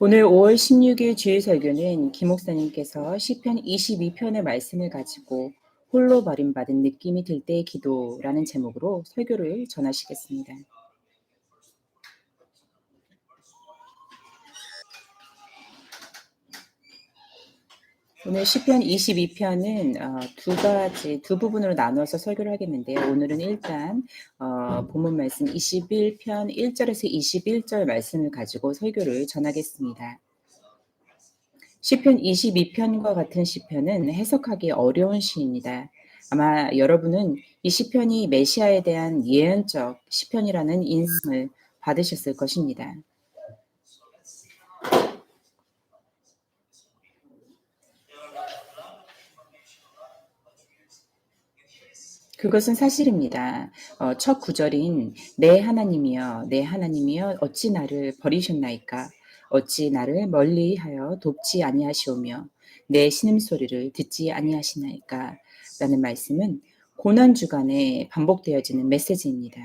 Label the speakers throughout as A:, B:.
A: 오늘 5월 16일 주일 설교는 김 목사님께서 시편 22편의 말씀을 가지고 홀로 버림받은 느낌이 들 때의 기도라는 제목으로 설교를 전하시겠습니다. 오늘 시편 22편은 두 부분으로 나누어서 설교를 하겠는데요. 오늘은 일단 본문 말씀 21편 1절에서 21절 말씀을 가지고 설교를 전하겠습니다. 시편 22편과 같은 시편은 해석하기 어려운 시입니다. 아마 여러분은 이 시편이 메시아에 대한 예언적 시편이라는 인상을 받으셨을 것입니다. 그것은 사실입니다. 첫 구절인 내 하나님이여 내 하나님이여 어찌 나를 버리셨나이까 어찌 나를 멀리하여 돕지 아니하시오며 내 신음소리를 듣지 아니하시나이까 라는 말씀은 고난 주간에 반복되어지는 메시지입니다.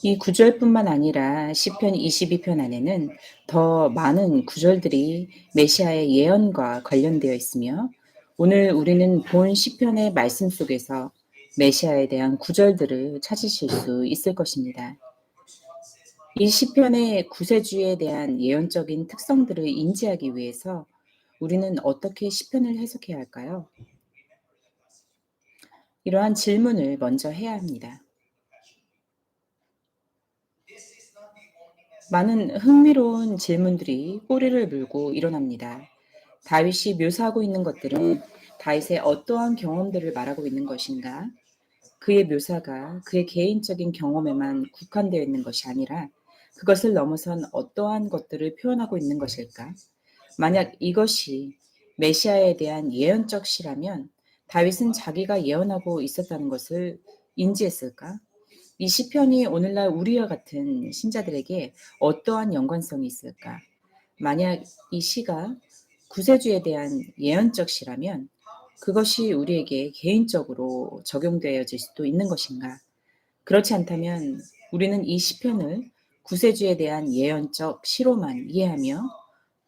A: 이 구절뿐만 아니라 시편 22편 안에는 더 많은 구절들이 메시아의 예언과 관련되어 있으며 오늘 우리는 본 시편의 말씀 속에서 메시아에 대한 구절들을 찾으실 수 있을 것입니다. 이 시편의 구세주에 대한 예언적인 특성들을 인지하기 위해서 우리는 어떻게 시편을 해석해야 할까요? 이러한 질문을 먼저 해야 합니다. 많은 흥미로운 질문들이 꼬리를 물고 일어납니다. 다윗이 묘사하고 있는 것들은 다윗의 어떠한 경험들을 말하고 있는 것인가? 그의 묘사가 그의 개인적인 경험에만 국한되어 있는 것이 아니라 그것을 넘어선 어떠한 것들을 표현하고 있는 것일까? 만약 이것이 메시아에 대한 예언적 시라면 다윗은 자기가 예언하고 있었다는 것을 인지했을까? 이 시편이 오늘날 우리와 같은 신자들에게 어떠한 연관성이 있을까? 만약 이 시가 구세주에 대한 예언적 시라면 그것이 우리에게 개인적으로 적용되어질 수도 있는 것인가? 그렇지 않다면 우리는 이 시편을 구세주에 대한 예언적 시로만 이해하며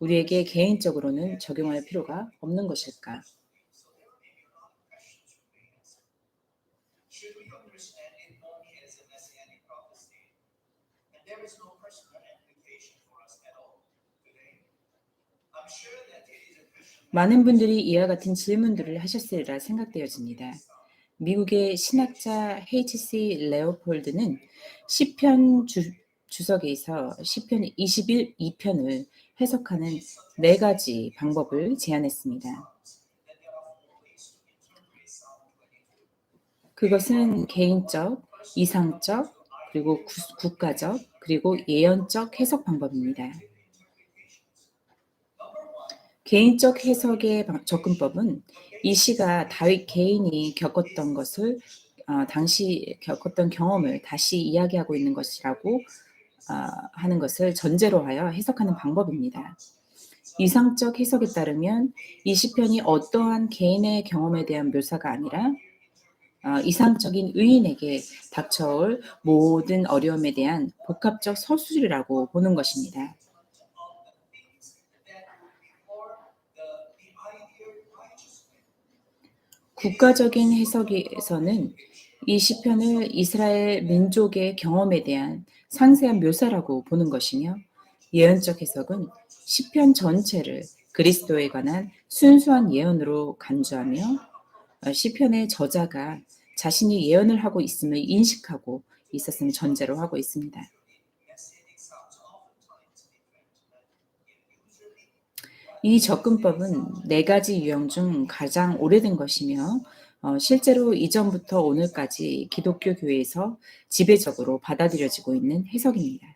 A: 우리에게 개인적으로는 적용할 필요가 없는 것일까? 많은 분들이 이와 같은 질문들을 하셨으리라 생각되어집니다. 미국의 신학자 H.C. 레오폴드는 시편 주석에서 시편 22편을 해석하는 4가지 방법을 제안했습니다. 그것은 개인적, 이상적, 그리고 국가적, 그리고 예언적 해석 방법입니다. 개인적 해석의 접근법은 이 시가 다윗 개인이 겪었던 것을 당시 겪었던 경험을 다시 이야기하고 있는 것이라고 하는 것을 전제로 하여 해석하는 방법입니다. 이상적 해석에 따르면 이 시편이 어떠한 개인의 경험에 대한 묘사가 아니라 이상적인 의인에게 닥쳐올 모든 어려움에 대한 복합적 서술이라고 보는 것입니다. 국가적인 해석에서는 이 시편을 이스라엘 민족의 경험에 대한 상세한 묘사라고 보는 것이며 예언적 해석은 시편 전체를 그리스도에 관한 순수한 예언으로 간주하며 시편의 저자가 자신이 예언을 하고 있음을 인식하고 있었음을 전제로 하고 있습니다. 이 접근법은 4가지 유형 중 가장 오래된 것이며 실제로 이전부터 오늘까지 기독교 교회에서 지배적으로 받아들여지고 있는 해석입니다.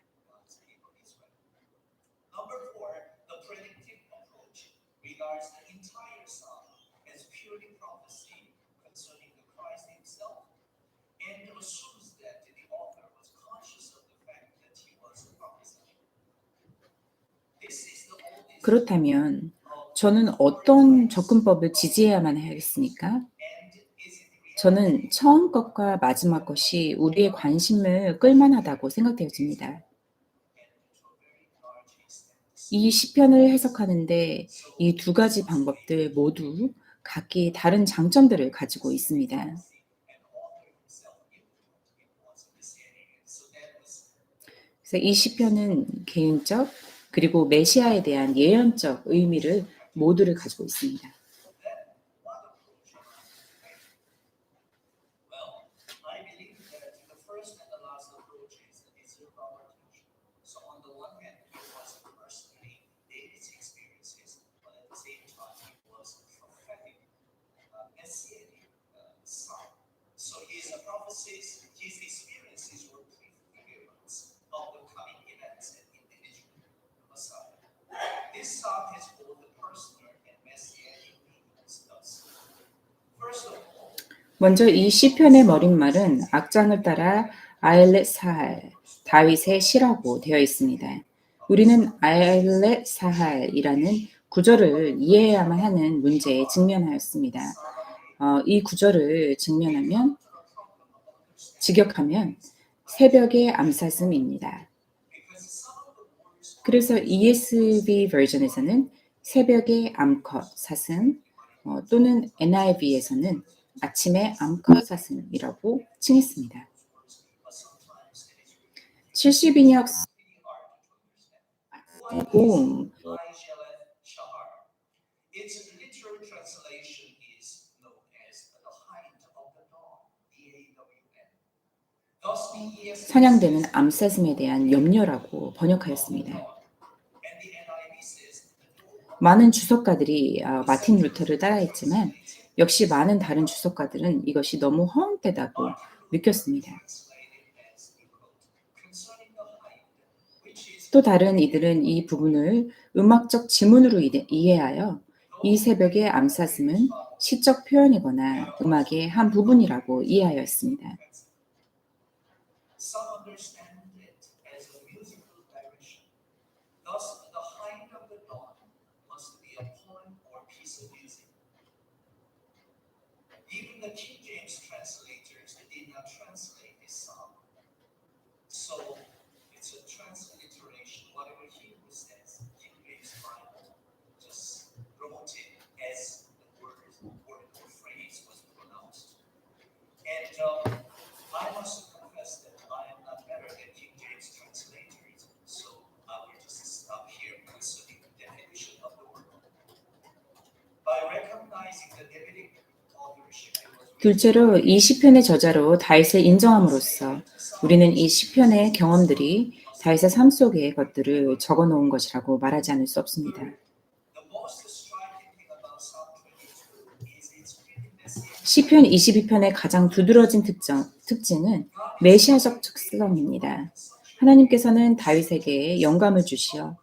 A: 그렇다면 저는 어떤 접근법을 지지해야만 하겠습니까? 저는 처음 것과 마지막 것이 우리의 관심을 끌만하다고 생각되어집니다. 이 시편을 해석하는데 이 두 가지 방법들 모두 각기 다른 장점들을 가지고 있습니다. 그래서 이 시편은 개인적 그리고 메시아에 대한 예언적 의미를 모두를 가지고 있습니다. 먼저 이 시편의 머릿말은 악장을 따라 아일렛 사할, 다윗의 시라고 되어 있습니다. 우리는 아일렛 사할이라는 구절을 이해해야만 하는 문제에 직면하였습니다. 이 구절을 직역하면 새벽의 암사슴입니다. 그래서 ESV 버전에서는 새벽의 암컷 사슴 또는 NIV에서는 아침의 암컷 사슴이라고 칭했습니다. 70인역 봄 사냥되는 암사슴에 대한 염려라고 번역하였습니다. 많은 주석가들이 마틴 루터를 따라했지만 역시 많은 다른 주석가들은 이것이 너무 허황되다고 느꼈습니다. 또 다른 이들은 이 부분을 음악적 지문으로 이해하여 이 새벽의 암사슴은 시적 표현이거나 음악의 한 부분이라고 이해하였습니다. 둘째로 이 시편의 저자로 다윗을 인정함으로써 우리는 이 시편의 경험들이 다윗의 삶 속의 것들을 적어 놓은 것이라고 말하지 않을 수 없습니다. 시편 22편의 가장 두드러진 특징은 메시아적 특성입니다. 하나님께서는 다윗에게 영감을 주시어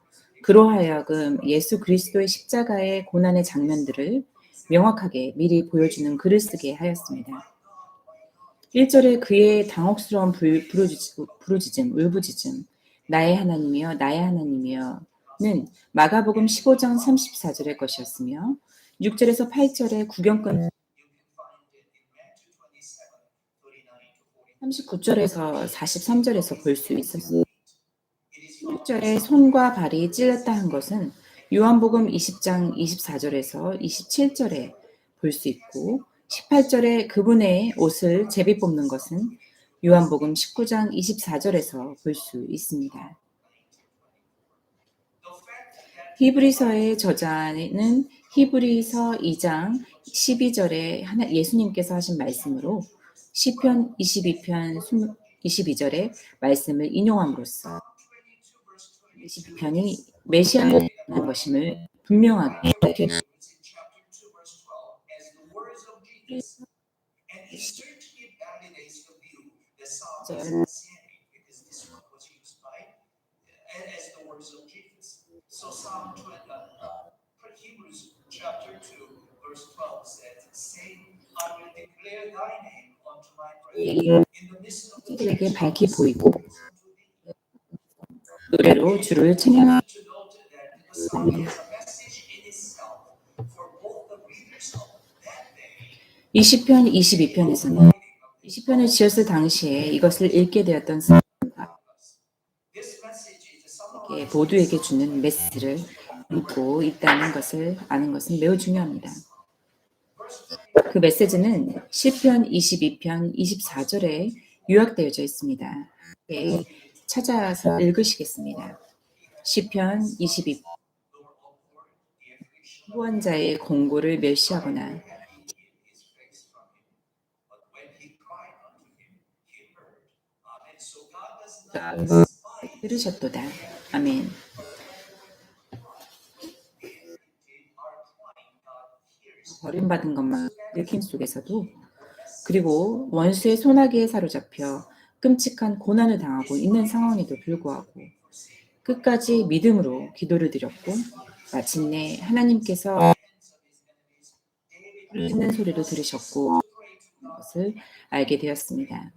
A: 그로 하여금 예수 그리스도의 십자가의 고난의 장면들을 명확하게 미리 보여주는 글을 쓰게 하였습니다. 1절에 그의 당혹스러운 부르짖음, 울부짖음, 나의 하나님이여, 나의 하나님이여는 마가복음 15장 34절의 것이었으며 6절에서 8절의 구경꾼 39절에서 43절에서 볼 수 있었습니다. 16절에 손과 발이 찔렸다 한 것은 요한복음 20장 24절에서 27절에 볼 수 있고 18절에 그분의 옷을 제비 뽑는 것은 요한복음 19장 24절에서 볼 수 있습니다. 히브리서의 저자는 히브리서 2장 12절에 예수님께서 하신 말씀으로 시편 22편 22절의 말씀을 인용함으로써 22편이 메시아의 것임을 분명하게 이들에게 밝게 보이고 노래로 주를 찬양합니다. 20편, 22편에서는 20편을 지었을 당시에 이것을 읽게 되었던 사람과 모두에게 주는 메시지를 읽고 있다는 것을 아는 것은 매우 중요합니다. 그 메시지는 시편 22편 24절에 요약되어져 있습니다. 찾아서 읽으시겠습니다. 시편 22편 후원자의 공고를 멸시하거나 들으셨도다. 아멘. 버림받은 것만 느낌 속에서도 그리고 원수의 소나기에 사로잡혀 끔찍한 고난을 당하고 있는 상황에도 불구하고 끝까지 믿음으로 기도를 드렸고 마침내 하나님께서 듣는 소리를 들으셨고 것을 알게 되었습니다.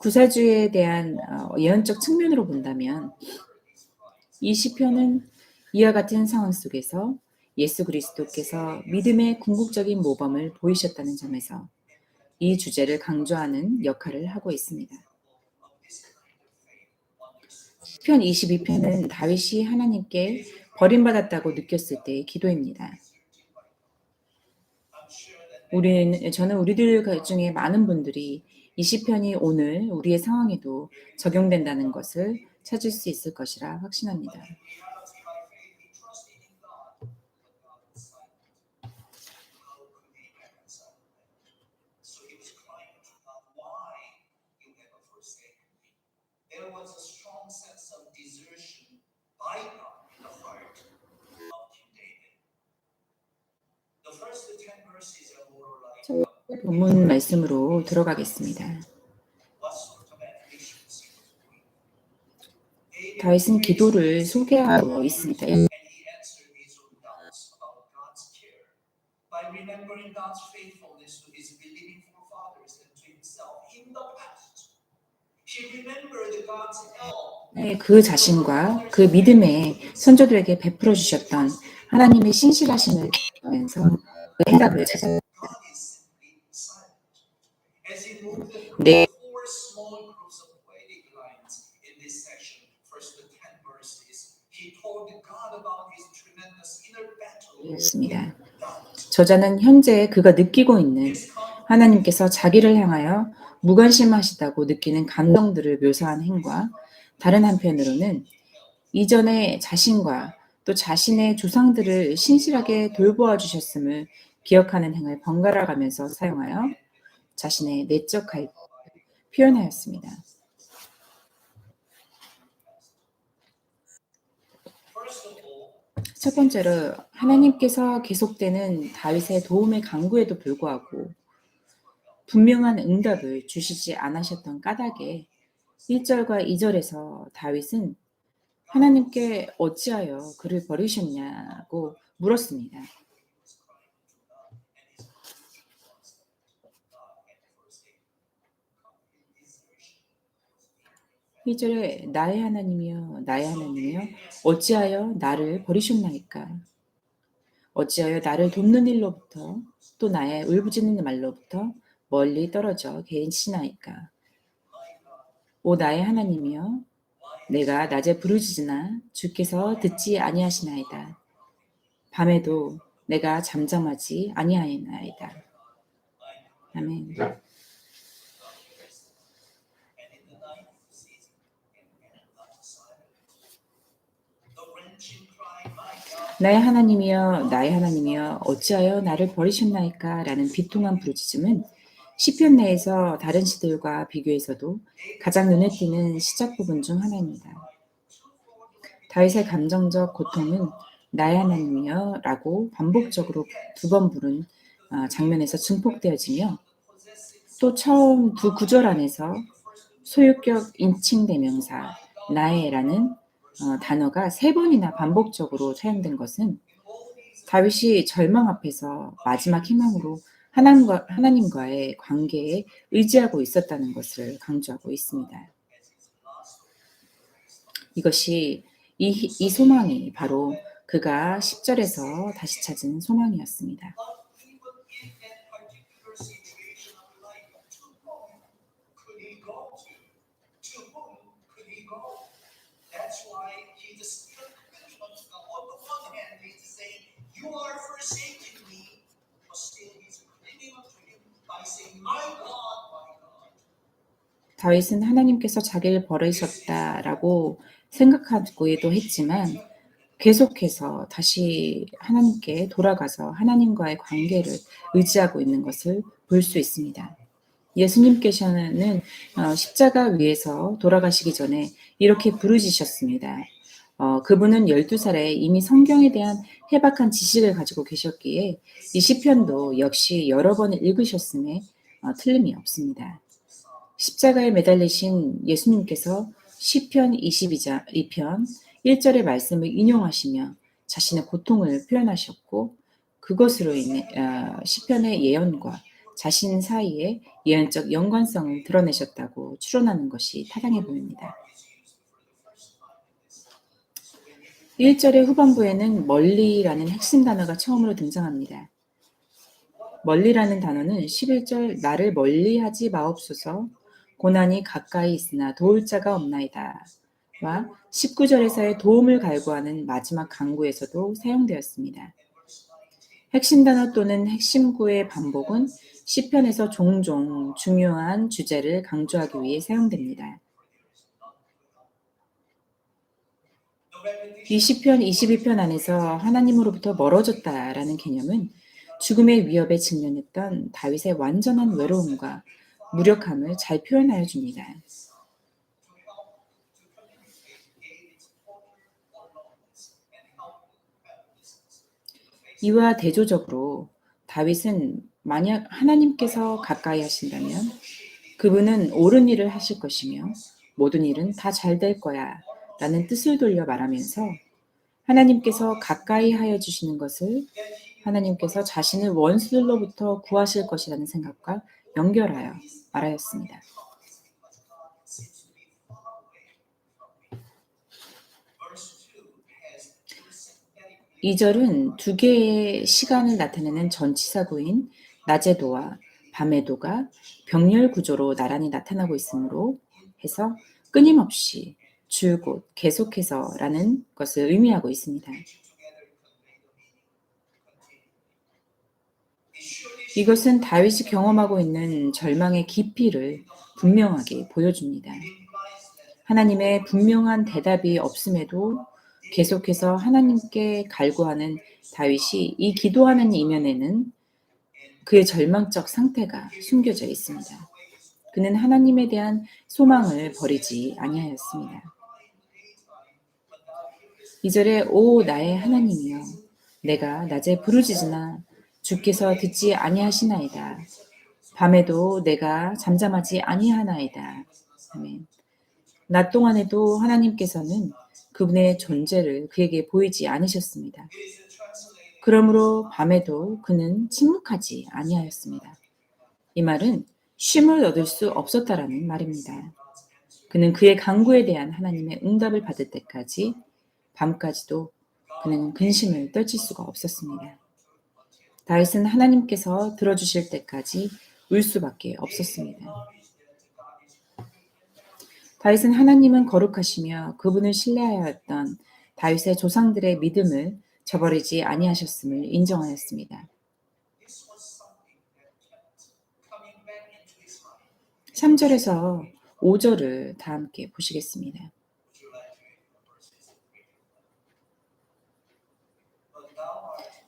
A: 구사주에 대한 예언적 측면으로 본다면 이 시편은 이와 같은 상황 속에서 예수 그리스도께서 믿음의 궁극적인 모범을 보이셨다는 점에서 이 주제를 강조하는 역할을 하고 있습니다. 시편 22편은 다윗이 하나님께 버림받았다고 느꼈을 때의 기도입니다. 저는 우리들 중에 많은 분들이 이 시편이 오늘 우리의 상황에도 적용된다는 것을 찾을 수 있을 것이라 확신합니다. 본문 말씀으로 들어가겠습니다. 다윗은 기도를 소개하고 있습니다. 그 자신과 그 믿음의 선조들에게 베풀어 주셨던 하나님의 신실하심을 보면서 그 해답을 찾았습니다. 네. 습니다. 저자는 현재 그가 느끼고 있는 하나님께서 자기를 향하여 무관심하시다고 느끼는 감정들을 묘사한 행과 다른 한편으로는 이전에 자신과 또 자신의 조상들을 신실하게 돌보아 주셨음을 기억하는 행을 번갈아 가면서 사용하여 자신의 내적 갈등을 표현하였습니다. 첫 번째로 하나님께서 계속되는 다윗의 도움의 간구에도 불구하고 분명한 응답을 주시지 않으셨던 까닭에 1절과 2절에서 다윗은 하나님께 어찌하여 그를 버리셨냐고 물었습니다. 1절에 나의 하나님이여 나의 하나님이여 어찌하여 나를 버리셨나이까. 어찌하여 나를 돕는 일로부터 또 나의 울부짖는 말로부터 멀리 떨어져 계시나이까. 오 나의 하나님이여 내가 낮에 부르짖으나 주께서 듣지 아니하시나이다. 밤에도 내가 잠잠하지 아니하나이다. 아멘. 나의 하나님이여 나의 하나님이여 어찌하여 나를 버리셨나이까 라는 비통한 부르짖음은 시편 내에서 다른 시들과 비교해서도 가장 눈에 띄는 시작 부분 중 하나입니다. 다윗의 감정적 고통은 나의 하나님이여 라고 반복적으로 두 번 부른 장면에서 증폭되어지며 또 처음 두 구절 안에서 소유격 인칭 대명사 나의라는 단어가 3번이나 반복적으로 사용된 것은 다윗이 절망 앞에서 마지막 희망으로 하나님과의 관계에 의지하고 있었다는 것을 강조하고 있습니다. 이 소망이 바로 그가 10절에서 다시 찾은 소망이었습니다. 다윗은 하나님께서 자기를 버리셨다라고 생각하고도 했지만 계속해서 다시 하나님께 돌아가서 하나님과의 관계를 의지하고 있는 것을 볼 수 있습니다. 예수님께서는 십자가 위에서 돌아가시기 전에 이렇게 부르짖으셨습니다. 그분은 12살에 이미 성경에 대한 해박한 지식을 가지고 계셨기에 이 시편도 역시 여러 번 읽으셨음에 틀림이 없습니다. 십자가에 매달리신 예수님께서 시편 22편 1절의 말씀을 인용하시며 자신의 고통을 표현하셨고 그것으로 인해 시편의 예언과 자신 사이에 예언적 연관성을 드러내셨다고 추론하는 것이 타당해 보입니다. 1절의 후반부에는 멀리라는 핵심 단어가 처음으로 등장합니다. 멀리라는 단어는 11절 나를 멀리하지 마옵소서 고난이 가까이 있으나 도울 자가 없나이다 와 19절에서의 도움을 갈구하는 마지막 간구에서도 사용되었습니다. 핵심 단어 또는 핵심 구의 반복은 시편에서 종종 중요한 주제를 강조하기 위해 사용됩니다. 이 시편 22편 안에서 하나님으로부터 멀어졌다라는 개념은 죽음의 위협에 직면했던 다윗의 완전한 외로움과 무력함을 잘 표현하여 줍니다. 이와 대조적으로 다윗은 만약 하나님께서 가까이 하신다면 그분은 옳은 일을 하실 것이며 모든 일은 다 잘 될 거야 라는 뜻을 돌려 말하면서 하나님께서 가까이 하여 주시는 것을 하나님께서 자신을 원수들로부터 구하실 것이라는 생각과 연결하여 말하였습니다. 2절은 두 개의 시간을 나타내는 전치사구인 낮에도와 밤에도가 병렬 구조로 나란히 나타나고 있으므로 해서 끊임없이 줄곧 계속해서 라는 것을 의미하고 있습니다. 이것은 다윗이 경험하고 있는 절망의 깊이를 분명하게 보여줍니다. 하나님의 분명한 대답이 없음에도 계속해서 하나님께 갈구하는 다윗이 이 기도하는 이면에는 그의 절망적 상태가 숨겨져 있습니다. 그는 하나님에 대한 소망을 버리지 아니하였습니다. 2절에 오 나의 하나님이여 내가 낮에 부르짖으나 주께서 듣지 아니하시나이다. 밤에도 내가 잠잠하지 아니하나이다. 아멘. 낮 동안에도 하나님께서는 그분의 존재를 그에게 보이지 않으셨습니다. 그러므로 밤에도 그는 침묵하지 아니하였습니다. 이 말은 쉼을 얻을 수 없었다라는 말입니다. 그는 그의 간구에 대한 하나님의 응답을 받을 때까지 밤까지도 그는 근심을 떨칠 수가 없었습니다. 다윗은 하나님께서 들어주실 때까지 울 수밖에 없었습니다. 다윗은 하나님은 거룩하시며 그분을 신뢰하였던 다윗의 조상들의 믿음을 저버리지 아니하셨음을 인정하였습니다. 3절에서 5절을 다 함께 보시겠습니다.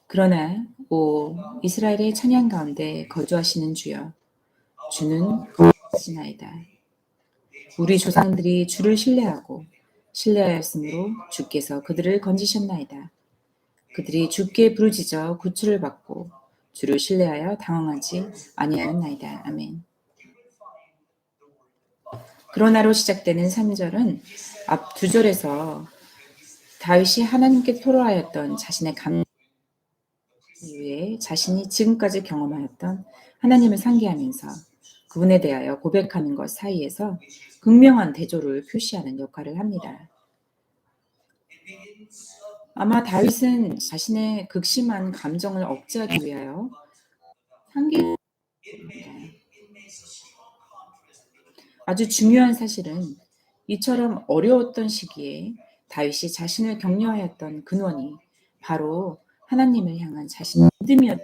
A: 그러나 오 이스라엘의 찬양 가운데 거주하시는 주여 주는 거룩하시나이다. 우리 조상들이 주를 신뢰하고 신뢰하였으므로 주께서 그들을 건지셨나이다. 그들이 주께 부르짖어 구출을 받고 주를 신뢰하여 당황하지 아니하였나이다. 아멘. 그러나로 시작되는 3절은 앞 2절에서 다윗이 하나님께 토로하였던 자신의 이후에 자신이 지금까지 경험하였던 하나님을 상기하면서 그분에 대하여 고백하는 것 사이에서 극명한 대조를 표시하는 역할을 합니다. 아마 다윗은 자신의 극심한 감정을 억제하기 위하여 상기입니다. 아주 중요한 사실은 이처럼 어려웠던 시기에 다윗이 자신을 격려하였던 근원이 바로 하나님을 향한 자신의 믿음이었다.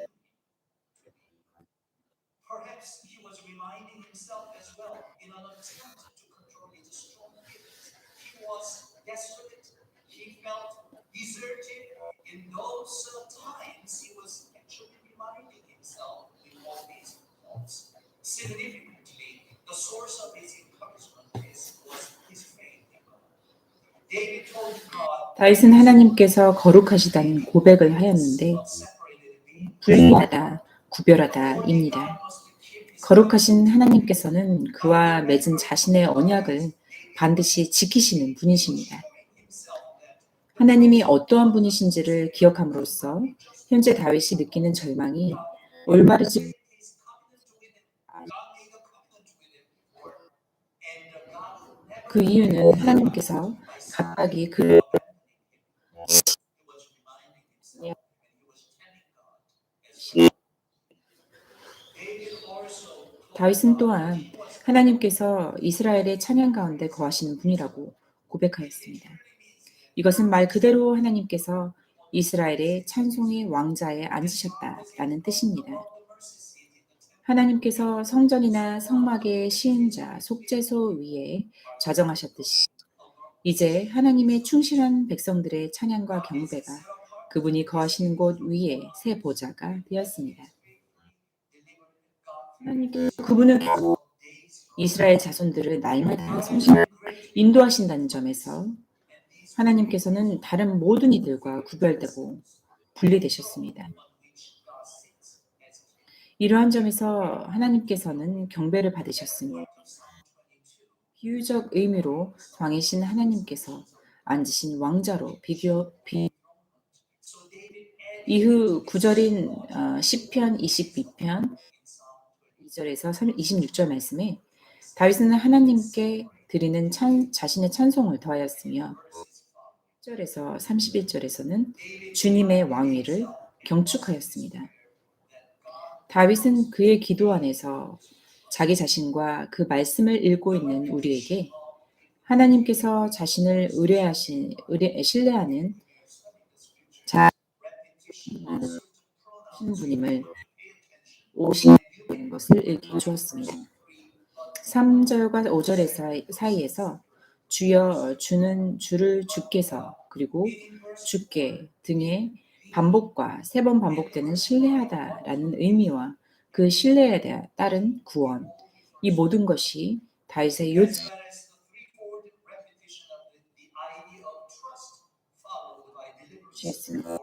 A: 다윗은 하나님께서 거룩하시다는 고백을 하였는데 분리하다, 구별하다입니다. 거룩하신 하나님께서는 그와 맺은 자신의 언약을 반드시 지키시는 분이십니다. 하나님이 어떠한 분이신지를 기억함으로써 현재 다윗이 느끼는 절망이 올바르지 그 이유는 하나님께서 갑자기 그를 다윗은 또한 하나님께서 이스라엘의 찬양 가운데 거하시는 분이라고 고백하였습니다. 이것은 말 그대로 하나님께서 이스라엘의 찬송의 왕자에 앉으셨다라는 뜻입니다. 하나님께서 성전이나 성막의 시은자, 속죄소 위에 좌정하셨듯이 이제 하나님의 충실한 백성들의 찬양과 경배가 그분이 거하시는 곳 위에 새 보좌가 되었습니다. 하나님께서 그분을 이스라엘 자손들을 날마다 성실하게 인도하신다는 점에서 하나님께서는 다른 모든 이들과 구별되고 분리되셨습니다. 이러한 점에서 하나님께서는 경배를 받으셨으며 비유적 의미로 왕이신 하나님께서 앉으신 왕자로 이후 구절인 시편 22편 2절에서 26절 말씀에 다윗은 하나님께 드리는 자신의 찬송을 더하였으며 1절에서 31절에서는 주님의 왕위를 경축하였습니다. 다윗은 그의 기도 안에서 자기 자신과 그 말씀을 읽고 있는 우리에게 하나님께서 자신을 신뢰하는 분임을 오시는 것을 읽혀 주었습니다. 3절과 5절 사이에서 주여 주를 주께서 그리고 주께 등의 반복과 3번 반복되는 신뢰하다라는 의미와 그 신뢰에 따른 구원 이 모든 것이 다윗의 요지였습니다.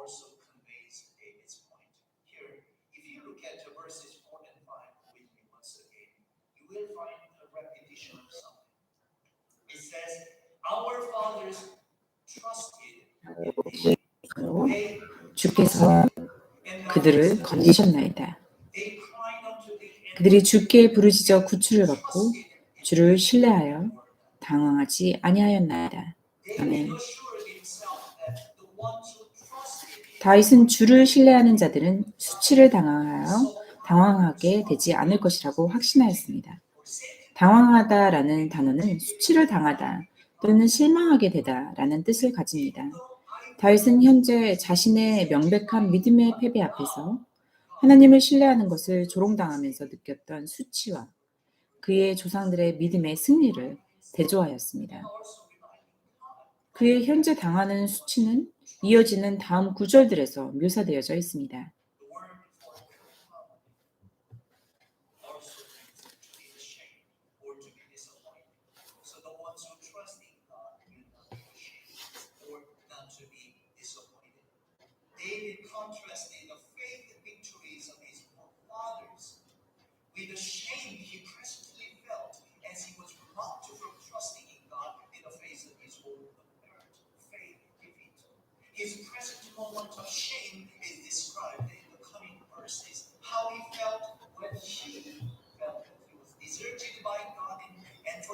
A: 주께서 그들을 건지셨나이다. 그들이 주께 부르짖어 구출을 받고 주를 신뢰하여 당황하지 아니하였나이다. 아멘. 다윗은 주를 신뢰하는 자들은 수치를 당황하게 되지 않을 것이라고 확신하였습니다. 당황하다라는 단어는 수치를 당하다 또는 실망하게 되다라는 뜻을 가집니다. 다윗은 현재 자신의 명백한 믿음의 패배 앞에서 하나님을 신뢰하는 것을 조롱당하면서 느꼈던 수치와 그의 조상들의 믿음의 승리를 대조하였습니다. 그의 현재 당하는 수치는 이어지는 다음 구절들에서 묘사되어져 있습니다.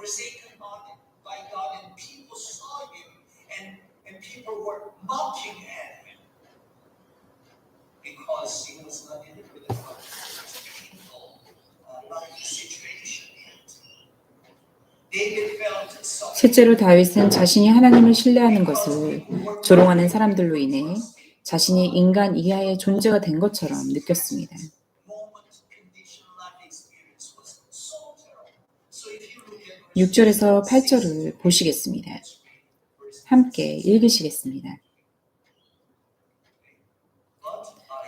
B: forsaken by God, and people saw him, and people were mocking at him because he was not delivered. It was painful, like the situation. David felt so.
A: 실제로 다윗은 자신이 하나님을 신뢰하는 것을 조롱하는 사람들로 인해 자신이 인간 이하의 존재가 된 것처럼 느꼈습니다. 6절에서 8절을 보시겠습니다. 함께 읽으시겠습니다.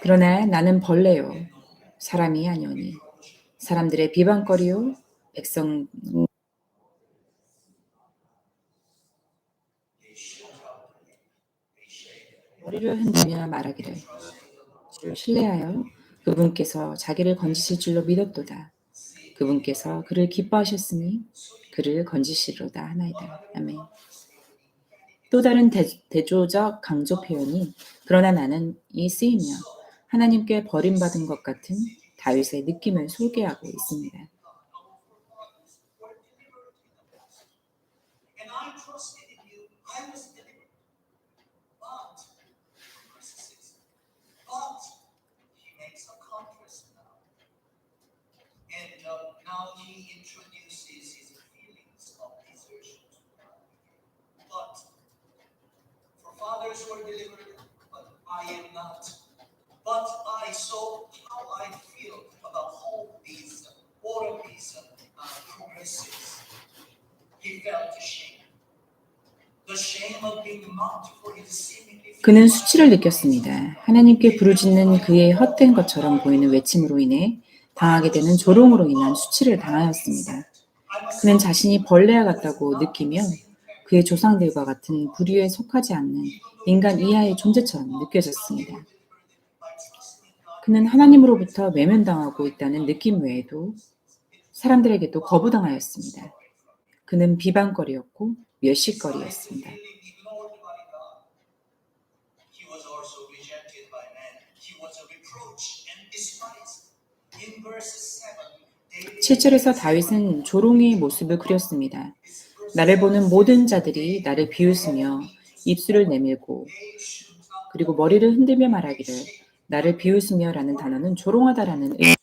A: 그러나 나는 벌레요, 사람이 아니오니 사람들의 비방거리요, 백성 머리를 흔들며 말하기를 주를 신뢰하여 그분께서 자기를 건지실 줄로 믿었도다. 그분께서 그를 기뻐하셨으니 그를 건지시리로다 하나이다. 아멘. 또 다른 대조적 강조 표현이 그러나 나는 이 쓰이며 하나님께 버림받은 것 같은 다윗의 느낌을 소개하고 있습니다.
B: Now he introduces his feelings of desertion to God. But for fathers were delivered, but I am not. But I saw how I feel about all of these progresses. He felt ashamed. The shame of being mocked for his seemingly.
A: 그는 수치를 느꼈습니다. 하나님께 부르짖는 그의 헛된 것처럼 보이는 외침으로 인해 당하게 되는 조롱으로 인한 수치를 당하였습니다. 그는 자신이 벌레와 같다고 느끼며 그의 조상들과 같은 부류에 속하지 않는 인간 이하의 존재처럼 느껴졌습니다. 그는 하나님으로부터 외면당하고 있다는 느낌 외에도 사람들에게도 거부당하였습니다. 그는 비방거리였고 멸시거리였습니다.
B: He was also rejected by men. He was a reproach and despised.
A: 7절에서 다윗은 조롱의 모습을 그렸습니다. 나를 보는 모든 자들이 나를 비웃으며 입술을 내밀고 그리고 머리를 흔들며 말하기를 나를 비웃으며 라는 단어는 조롱하다라는 의미.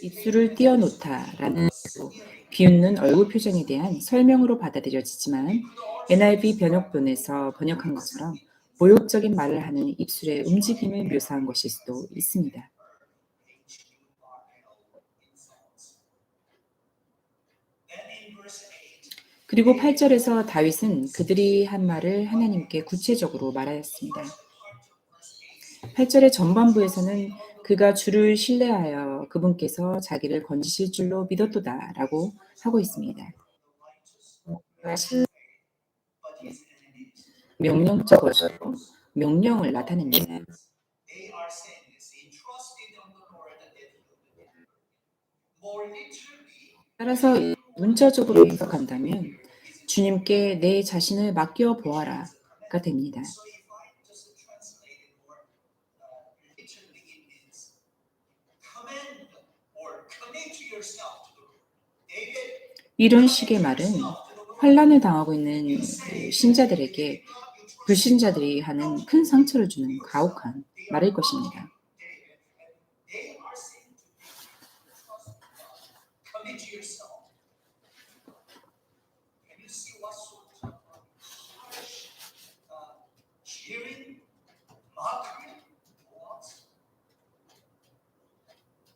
A: 입술을 띄어놓다라는 비웃는 얼굴 표정에 대한 설명으로 받아들여지지만 NIV 번역본에서 번역한 것처럼 모욕적인 말을 하는 입술의 움직임을 묘사한 것일 수도 있습니다. 그리고 8절에서 다윗은 그들이 한 말을 하나님께 구체적으로 말하였습니다. 8절의 전반부에서는 그가 주를 신뢰하여 그분께서 자기를 건지실 줄로 믿었도다 라고 하고 있습니다. 명령적으로 명령을 나타냅니다. 따라서 문자적으로 해석한다면 주님께 내 자신을 맡겨 보아라가 됩니다. 이런 식의 말은 환난을 당하고 있는 신자들에게 불신자들이 하는 큰 상처를 주는 가혹한 말일 것입니다.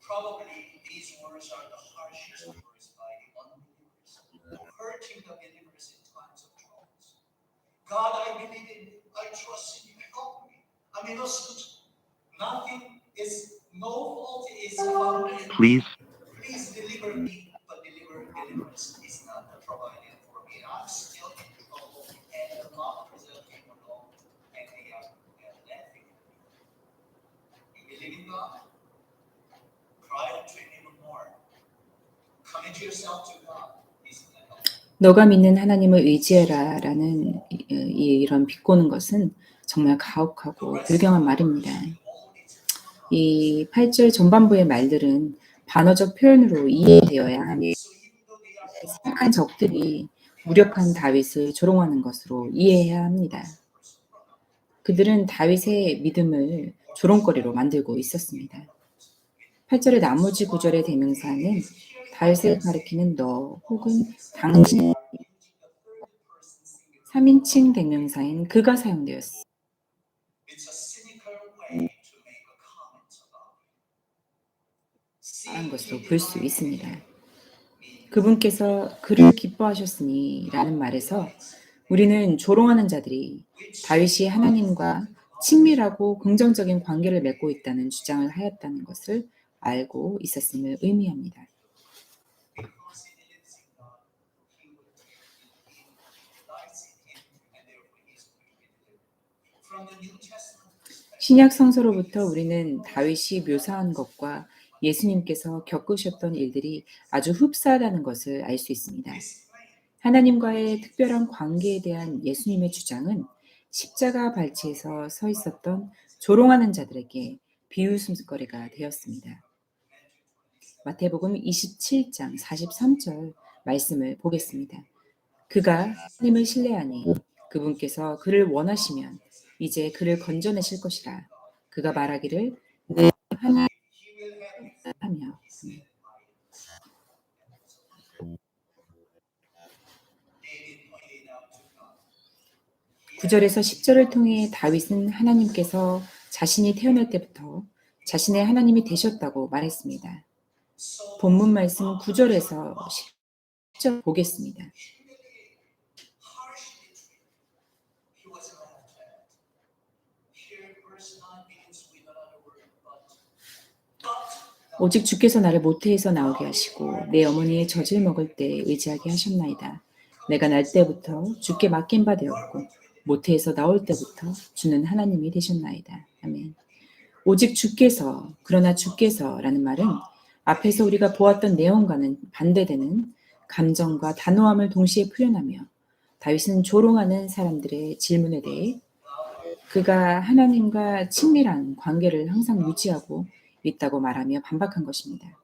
B: Probably these words are the harshest words by the unbelievers, hurting the believers in times of troubles. God, I believe in you. I trust in you. Help me. I'm innocent. Nothing is, no fault is found in me. Please deliver me, but deliverance is not provided for me. I'm still in trouble, and the mockers came along, and they are laughing at me. You believe in God? Cry to him even more. Commit yourself to God. He's going to help you.
A: 너가 믿는 하나님을 의지해라 라는 이런 비꼬는 것은 정말 가혹하고 불경한 말입니다. 이 8절 전반부의 말들은 반어적 표현으로 이해되어야 합니다. 생각한 적들이 무력한 다윗을 조롱하는 것으로 이해해야 합니다. 그들은 다윗의 믿음을 조롱거리로 만들고 있었습니다. 8절의 나머지 구절의 대명사는 다윗을 가리키는 너 혹은 당신 3인칭 대명사인 그가 사용되었습니다.
B: It's a cynical way to make a comment about
A: 한 것으로 볼 수 있습니다. 그분께서 그를 기뻐하셨으니 라는 말에서 우리는 조롱하는 자들이 다윗이 하나님과 친밀하고 긍정적인 관계를 맺고 있다는 주장을 하였다는 것을 알고 있었음을 의미합니다.
B: because he believes in God, he will lies in him, and therefore he is going to be delivered. From the New Testament perspective,
A: 신약 성서로부터 우리는 다윗이 묘사한 것과 예수님께서 겪으셨던 일들이 아주 흡사하다는 것을 알 수 있습니다.
B: this claim
A: 하나님과의 특별한 관계에 대한 예수님의 주장은 십자가 발치에서 서 있었던 조롱하는 자들에게 비웃음거리가 되었습니다. 마태복음 27장 43절 말씀을 보겠습니다. 그가 하나님을 신뢰하니 그분께서 그를 원하시면 이제 그를 건져내실 것이라. 그가 말하기를 내 하나님
B: he will have
A: 하며
B: David pointed out to God.
A: 9절에서 10절을 통해 다윗은 하나님께서 자신이 태어날 때부터 자신의 하나님이 되셨다고 말했습니다.
B: So
A: 본문 말씀 9절에서 10절 보겠습니다.
B: harshly treated. He was maltreated. Here, verse 9 begins with another word, but
A: 오직 주께서 나를 모태에서 나오게 하시고 내 어머니의 젖을 먹을 때 의지하게 하셨나이다. 내가 날 때부터 주께 맡긴 바 되었고 모태에서 나올 때부터 주는 하나님이 되셨나이다. 아멘. 오직 주께서, 그러나 주께서라는 말은 앞에서 우리가 보았던 내용과는 반대되는 감정과 단호함을 동시에 표현하며 다윗은 조롱하는 사람들의 질문에 대해 그가 하나님과 친밀한 관계를 항상 유지하고 있다고 말하며 반박한 것입니다.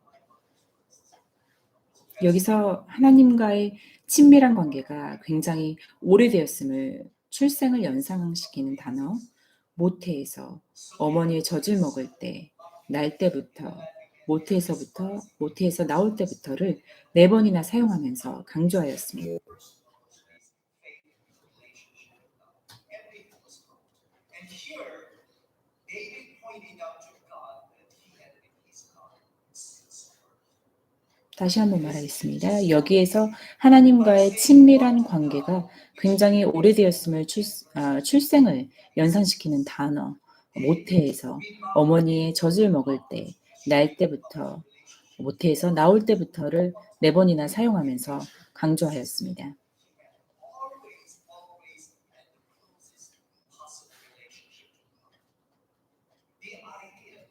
A: 여기서 하나님과의 친밀한 관계가 굉장히 오래되었음을 출생을 연상시키는 단어 모태에서 어머니의 젖을 먹을 때, 날 때부터, 모태에서 나올 때부터를 4번이나 사용하면서 강조하였습니다.
B: everything was good. And here, David pointed out to God that he had been his God since birth.
A: 다시 한번 말하겠습니다. 여기에서 하나님과의 친밀한 관계가 굉장히 오래되었음을 출생을 연상시키는 단어 모태에서 어머니의 젖을 먹을 때, 날 때부터, 모태에서 나올 때부터를 4번이나 사용하면서 강조하였습니다.
B: Always had the closest possible relationship to God. The idea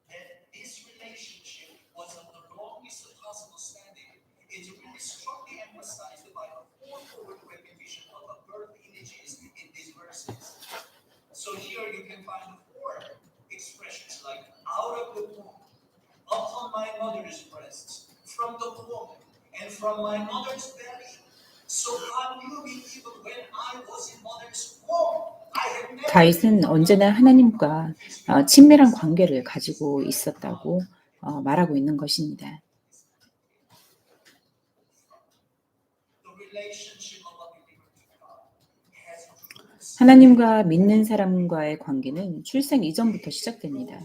B: that this relationship was of the longest possible standing is really strongly emphasized by the fourfold repetition of the birth images in these verses. So here you can find 4 expressions like out of the womb, upon my mother's breasts, from the womb, and from my mother's belly. So God knew me even when I was in mother's womb. I had never
A: 다윗은 언제나 하나님과 친밀한 관계를 가지고 있었다고 말하고 있는 것입니다.
B: the relationship of a believer to God has roots.
A: 하나님과 믿는 사람과의 관계는 출생 이전부터 시작됩니다.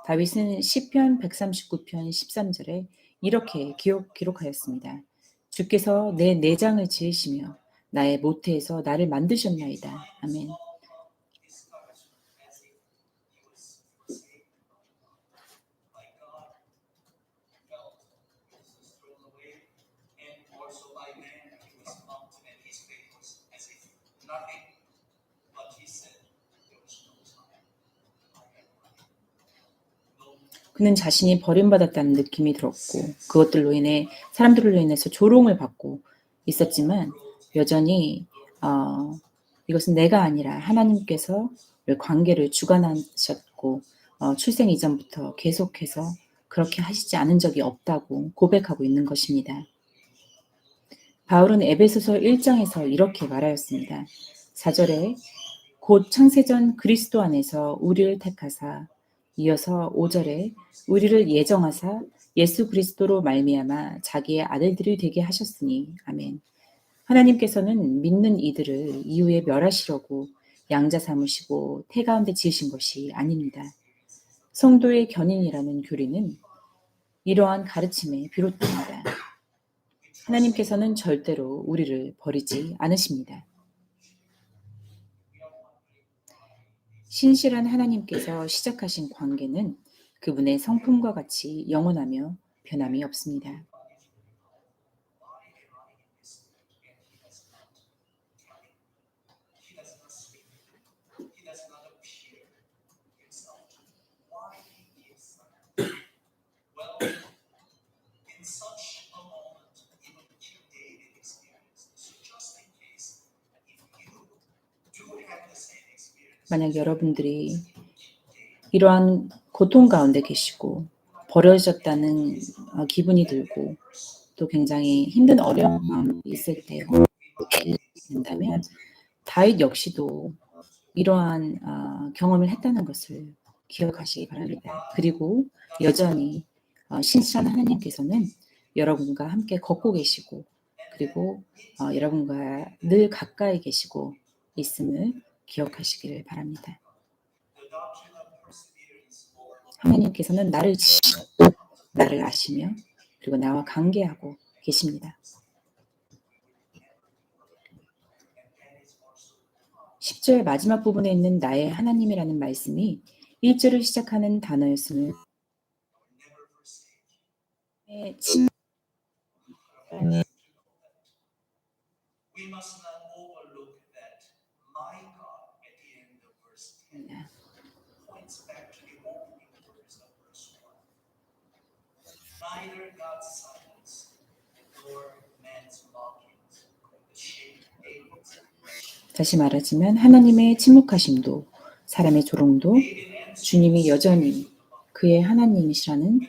A: 다윗은 시편 139편 13절에 이렇게 기록하였습니다. 주께서 내 내장을 지으시며 나의 모태에서 나를 만드셨나이다. 아멘.
B: Discouragement as if he was forsaken by God, felt he was thrown away, and also by man he was mocked and his faith was as if nothing. But he said there was no time. I had nothing. No
A: 그는 자신이 버림받았다는 느낌이 들었고 그것들로 인해 사람들로 인해서 조롱을 받고 있었지만 여전히 이것은 내가 아니라 하나님께서 관계를 주관하셨고 출생 이전부터 계속해서 그렇게 하시지 않은 적이 없다고 고백하고 있는 것입니다. 바울은 에베소서 1장에서 이렇게 말하였습니다. 4절에 곧 창세전 그리스도 안에서 우리를 택하사, 이어서 5절에 우리를 예정하사 예수 그리스도로 말미암아 자기의 아들들이 되게 하셨으니. 아멘. 하나님께서는 믿는 이들을 이후에 멸하시려고 양자 삼으시고 태 가운데 지으신 것이 아닙니다. 성도의 견인이라는 교리는 이러한 가르침에 비롯됩니다. 하나님께서는 절대로 우리를 버리지 않으십니다. 신실한 하나님께서 시작하신 관계는 그분의 성품과 같이 영원하며 변함이 없습니다. 만약 여러분들이 이러한 고통 가운데 계시고 버려졌다는 기분이 들고 또 굉장히 힘든 어려움이 있을 때 된다면 다윗 역시도 이러한 경험을 했다는 것을 기억하시기 바랍니다. 그리고 여전히 신실한 하나님께서는 여러분과 함께 걷고 계시고 그리고 여러분과 늘 가까이 계시고 있음을 기억하시기를 바랍니다. 하나님께서는 나를 지시고 나를 아시며 그리고 나와 관계하고 계십니다. 10절 마지막 부분에 있는 나의 하나님이라는 말씀이 1절을 시작하는 단어였음을
B: We must not overlook that my God at the end of verse 10 points back to the opening words of verse 1. Neither God's silence nor man's mockings could shake David's impression.
A: 다시 말하자면 하나님의 침묵하심도 사람의 조롱도 주님이 여전히 그의 하나님이시라는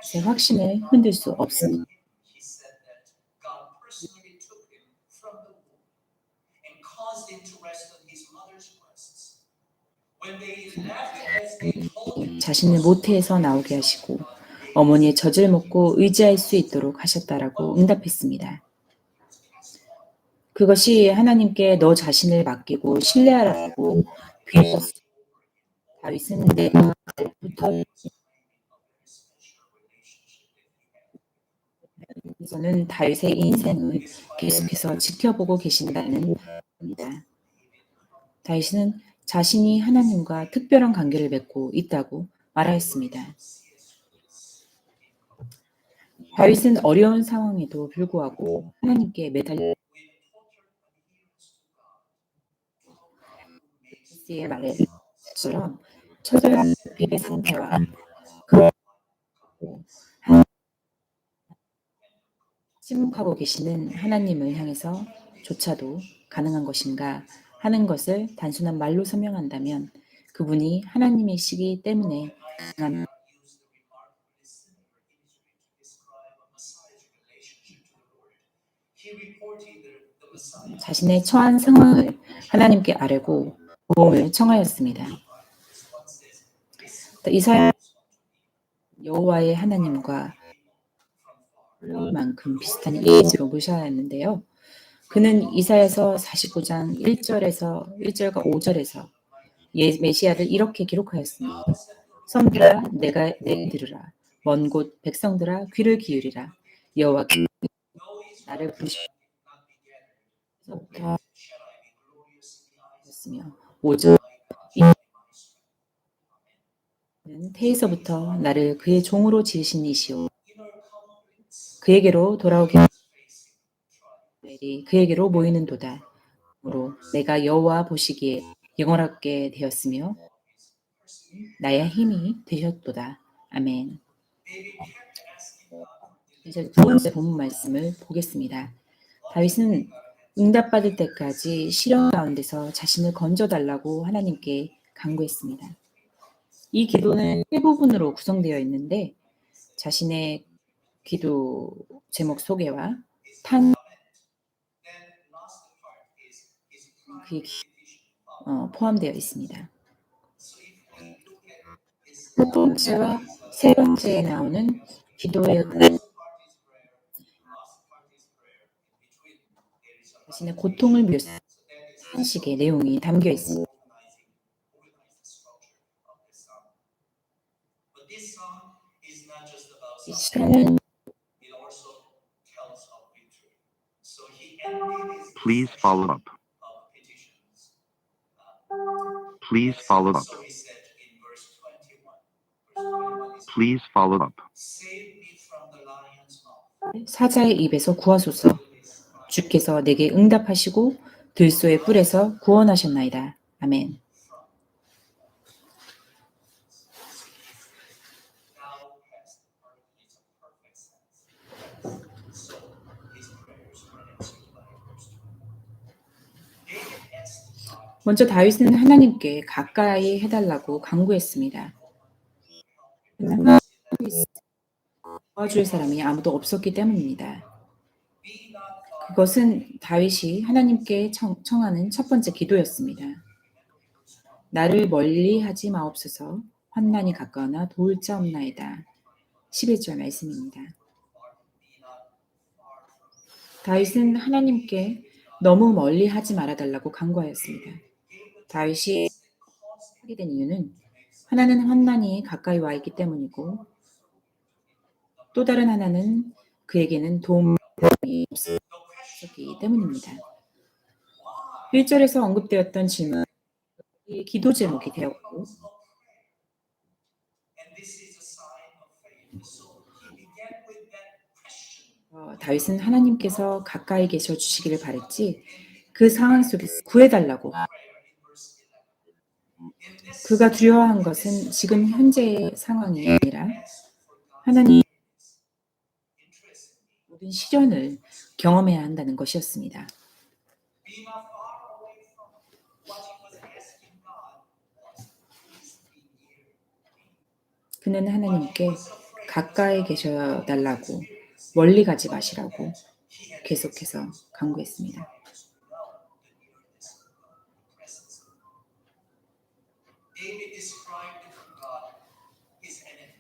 A: 제 확신을 흔들 수 없습니다.
B: He said that God personally took him from the womb and caused him to rest on his mother's breasts. When they laughed as they told him
A: 자신을 모태에서 나오게 하시고 어머니의 젖을 먹고 의지할 수 있도록 하셨다라고 응답했습니다. 그것이 하나님께 너 자신을 맡기고 신뢰하라고 비유했습니다. 다윗은 내가 부터 저는 다윗의 인생을 계속해서 지켜보고 계신다는 겁니다. 다윗은 자신이 하나님과 특별한 관계를 맺고 있다고 말하였습니다. 다윗은 어려운 상황에도 불구하고 하나님께 매달려 의 말처럼 처절한 비의 상태와 침묵하고 계시는 하나님을 향해서 조차도 가능한 것인가 하는 것을 단순한 말로 설명한다면 그분이 하나님이시기 때문에 가능한 자신의 처한 상황을 하나님께 아뢰고 도움을 청하였습니다. 이사야 여호와의 하나님과 만큼 비슷한 이미지로 묘사하였는데요. 그는 이사야서 49장 1절과 5절에서 메시아를 이렇게 기록하였습니다. 성들아 내가 들으라. 먼 곳 백성들아 귀를 기울이라. 여호와께서 나를 부르셨으며 5절 태에서부터 나를 그의 종으로 지으신 이시오. 그에게로 돌아오게 그에게로 모이는 도다. 으로 내가 여호와 보시기에 영원하게 되었으며 나의 힘이 되셨도다. 아멘. 이제 두 번째 본문 말씀을 보겠습니다. 다윗은 응답받을 때까지 시련 가운데서 자신을 건져달라고 하나님께 간구했습니다. 이 기도는 세 부분으로 구성되어 있는데 자신의 기도 제목 소개와 탄 그게 포함되어 있습니다. 첫 번째와 세 번째에 나오는 기도의 자신의 고통을 묘사한 식의 내용이 담겨 있습니다. 이 시간은
C: Please follow up. Please follow up. Please follow up.
A: 사자의 입에서 구하소서. 주께서 내게 응답하시고 들소의 뿔에서 구원하셨나이다. 아멘. 먼저 다윗은 하나님께 가까이 해달라고 간구했습니다. 도와줄 사람이 아무도 없었기 때문입니다. 그것은 다윗이 하나님께 청하는 첫 번째 기도였습니다. 나를 멀리하지 마옵소서. 환난이 가까우나 도울 자 없나이다. 11절 말씀입니다. 다윗은 하나님께 너무 멀리하지 말아달라고 간구하였습니다. 다윗이 하게 된 이유는 하나는 환난이 가까이 와 있기 때문이고 또 다른 하나는 그에게는 도움이 없었기 때문입니다. 1절에서 언급되었던 질문이 기도 제목이 되었고 다윗은 하나님께서 가까이 계셔 주시기를 바랬지 그 상황 속에서 구해달라고 그가 두려워한 것은 지금 현재의 상황이 아니라 하나님 모든 시련을 경험해야 한다는 것이었습니다. 그는 하나님께 가까이 계셔 달라고 멀리 가지 마시라고 계속해서 간구했습니다.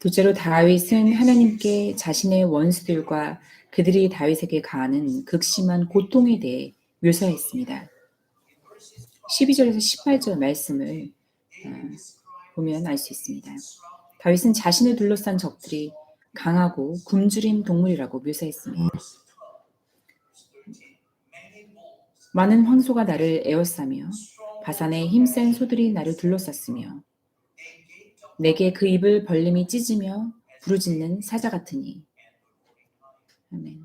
A: 둘째로 다윗은 하나님께 자신의 원수들과 그들이 다윗에게 가하는 극심한 고통에 대해 묘사했습니다. 12절에서 18절 말씀을 보면 알 수 있습니다. 다윗은 자신을 둘러싼 적들이 강하고 굶주린 동물이라고 묘사했습니다. 많은 황소가 나를 에워싸며 바산의 힘센 소들이 나를 둘러쌌으며 내게 그 입을 벌림이 찢으며 부르짖는 사자 같으니. 아멘.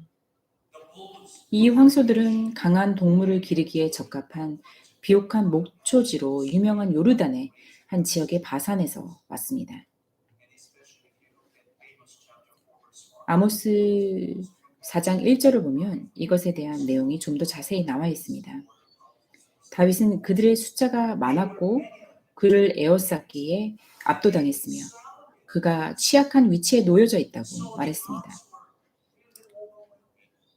A: 이 황소들은 강한 동물을 기르기에 적합한 비옥한 목초지로 유명한 요르단의 한 지역의 바산에서 왔습니다. 아모스 4장 1절을 보면 이것에 대한 내용이 좀 더 자세히 나와 있습니다. 다윗은 그들의 숫자가 많았고 그를 에워쌌기에 압도당했으며 그가 취약한 위치에 놓여져 있다고 말했습니다.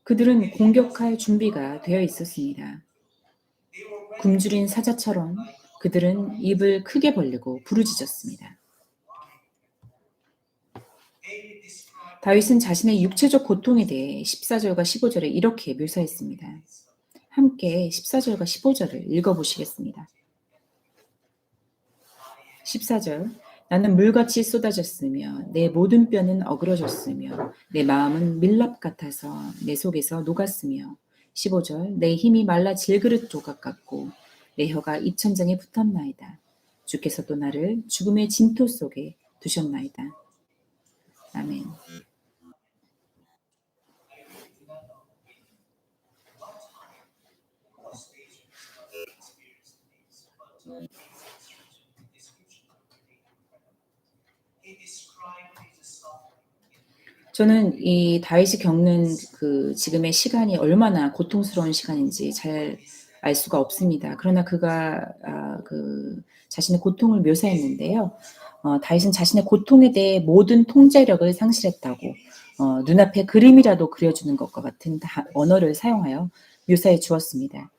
A: 그들은 공격할 준비가 되어 있었습니다. 굶주린 사자처럼 그들은 입을 크게 벌리고 부르짖었습니다. 다윗은 자신의 육체적 고통에 대해 14절과 15절에 이렇게 묘사했습니다. 함께 14절과 15절을 읽어보시겠습니다. 14절 나는 물같이 쏟아졌으며 내 모든 뼈는 어그러졌으며 내 마음은 밀랍 같아서 내 속에서 녹았으며 15절 내 힘이 말라 질그릇 조각 같고 내 혀가 입천장에 붙었나이다. 주께서도 나를 죽음의 진토 속에 두셨나이다. 아멘. 저는 이 다윗이 겪는 그 지금의 시간이 얼마나 고통스러운 시간인지 잘 알 수가 없습니다. 그러나 그가 그 자신의 고통을 묘사했는데요. 다윗은 자신의 고통에 대해 모든 통제력을 상실했다고 눈앞에 그림이라도 그려주는 것과 같은 언어를 사용하여 묘사해 주었습니다.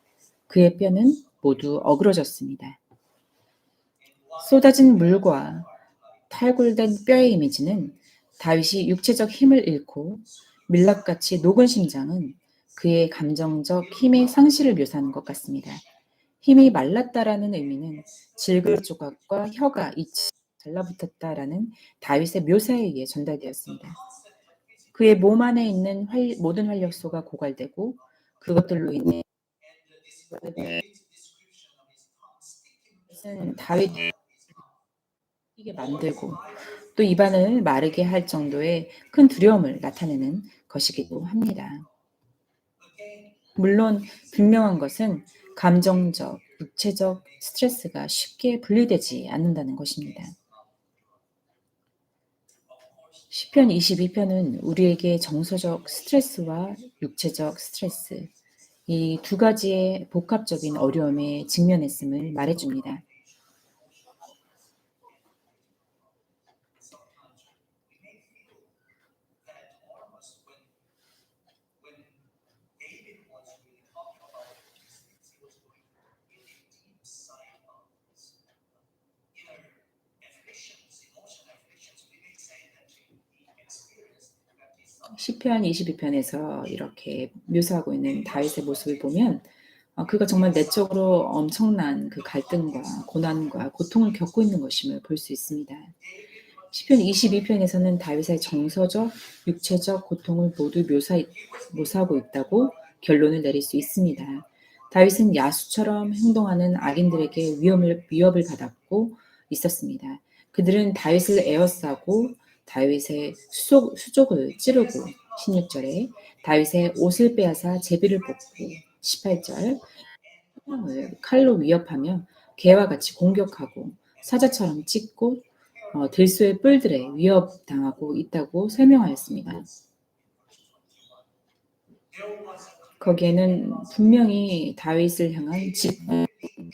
A: 그의 뼈는 모두 어그러졌습니다. 쏟아진 물과 탈골된 뼈의 이미지는 다윗이 육체적 힘을 잃고 밀랍같이 녹은 심장은 그의 감정적 힘의 상실을 묘사하는 것 같습니다. 힘이 말랐다라는 의미는 질그릇 조각과 혀가 이치 달라붙었다라는 다윗의 묘사에 의해 전달되었습니다. 그의 몸 안에 있는 모든 활력소가 고갈되고 그것들로 인해 다윗을 이게 만들고 또 입안을 마르게 할 정도의 큰 두려움을 나타내는 것이기도 합니다. 물론 분명한 것은 감정적, 육체적 스트레스가 쉽게 분리되지 않는다는 것입니다. 시편 22편은 우리에게 정서적 스트레스와 육체적 스트레스, 이 두 가지의 복합적인 어려움에 직면했음을 말해줍니다. 시편 22편에서 이렇게 묘사하고 있는 다윗의 모습을 보면 그가 정말 내적으로 엄청난 그 갈등과 고난과 고통을 겪고 있는 것임을 볼 수 있습니다. 시편 22편에서는 다윗의 정서적, 육체적 고통을 모두 묘사하고 있다고 결론을 내릴 수 있습니다. 다윗은 야수처럼 행동하는 악인들에게 위협을 받았고 있었습니다. 그들은 다윗을 에워싸고 다윗의 수족을 찌르고 16절에 다윗의 옷을 빼앗아 제비를 뽑고 18절 사람을 칼로 위협하며 개와 같이 공격하고 사자처럼 찢고 들소의 뿔들에 위협당하고 있다고 설명하였습니다. 거기에는 분명히 다윗을 향한